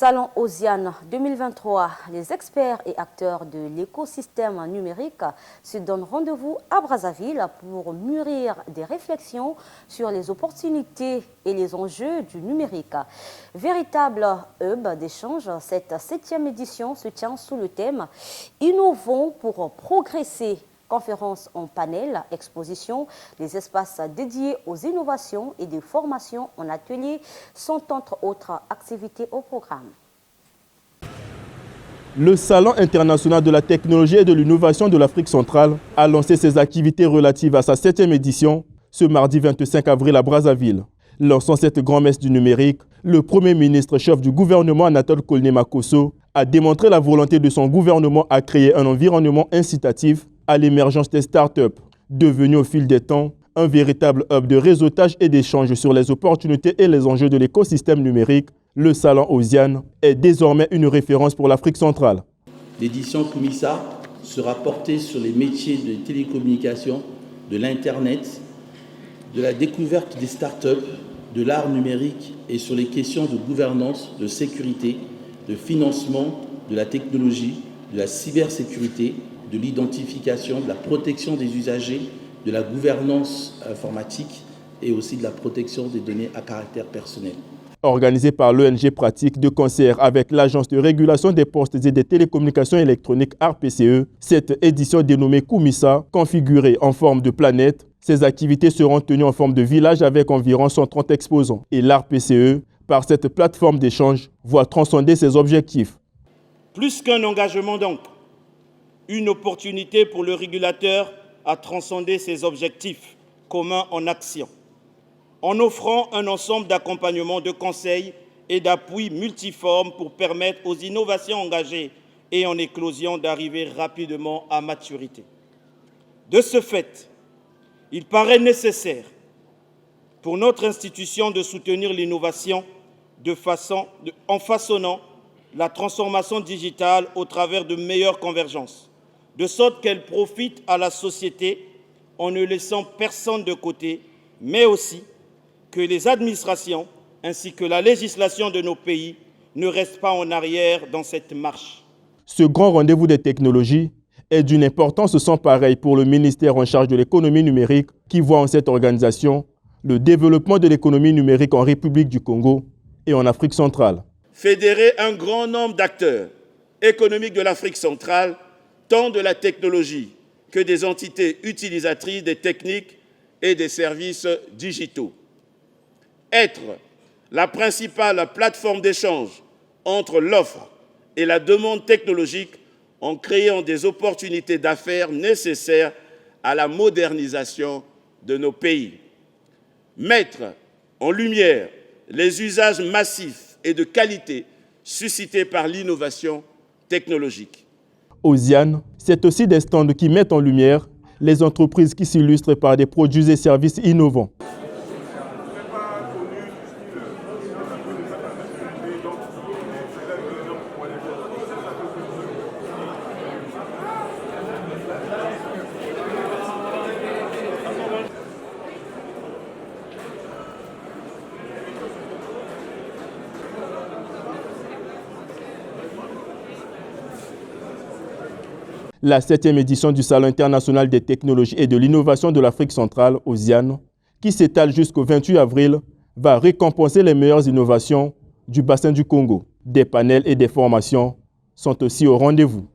Salon Osiane 2023, les experts et acteurs de l'écosystème numérique se donnent rendez-vous à Brazzaville pour mûrir des réflexions sur les opportunités et les enjeux du numérique. Véritable hub d'échange, cette 7e édition se tient sous le thème « Innovons pour progresser ». Conférences en panel, expositions, des espaces dédiés aux innovations et des formations en ateliers sont entre autres activités au programme. Le Salon international de la technologie et de l'innovation de l'Afrique centrale a lancé ses activités relatives à sa 7e édition ce mardi 25 avril à Brazzaville. Lançant cette grand-messe du numérique, le Premier ministre chef du gouvernement Anatole Kolné-Makosso a démontré la volonté de son gouvernement à créer un environnement incitatif à l'émergence des startups, devenu au fil des temps un véritable hub de réseautage et d'échange sur les opportunités et les enjeux de l'écosystème numérique. Le Salon Osiane est désormais une référence pour l'Afrique centrale. L'édition Kumisa sera portée sur les métiers de télécommunications, de l'Internet, de la découverte des startups, de l'art numérique et sur les questions de gouvernance, de sécurité, de financement, de la technologie, de la cybersécurité, de l'identification, de la protection des usagers, de la gouvernance informatique et aussi de la protection des données à caractère personnel. Organisé par l'ONG Pratique de concert avec l'Agence de régulation des postes et des télécommunications électroniques ARPCE, cette édition dénommée Kumisa, configurée en forme de planète, ces activités seront tenues en forme de village avec environ 130 exposants. Et l'ARPCE, par cette plateforme d'échange, voit transcender ses objectifs. Plus qu'un engagement donc, une opportunité pour le régulateur à transcender ses objectifs communs en action, en offrant un ensemble d'accompagnements, de conseils et d'appuis multiformes pour permettre aux innovations engagées et en éclosion d'arriver rapidement à maturité. De ce fait, il paraît nécessaire pour notre institution de soutenir l'innovation en façonnant la transformation digitale au travers de meilleures convergences, de sorte qu'elle profite à la société en ne laissant personne de côté, mais aussi que les administrations ainsi que la législation de nos pays ne restent pas en arrière dans cette marche. Ce grand rendez-vous des technologies est d'une importance sans pareille pour le ministère en charge de l'économie numérique qui voit en cette organisation le développement de l'économie numérique en République du Congo et en Afrique centrale. Fédérer un grand nombre d'acteurs économiques de l'Afrique centrale, tant de la technologie que des entités utilisatrices des techniques et des services digitaux. Être la principale plateforme d'échange entre l'offre et la demande technologique en créant des opportunités d'affaires nécessaires à la modernisation de nos pays. Mettre en lumière les usages massifs et de qualité suscités par l'innovation technologique. Osiane, c'est aussi des stands qui mettent en lumière les entreprises qui s'illustrent par des produits et services innovants. La 7e édition du Salon international des technologies et de l'innovation de l'Afrique centrale, Osiane, qui s'étale jusqu'au 28 avril, va récompenser les meilleures innovations du bassin du Congo. Des panels et des formations sont aussi au rendez-vous.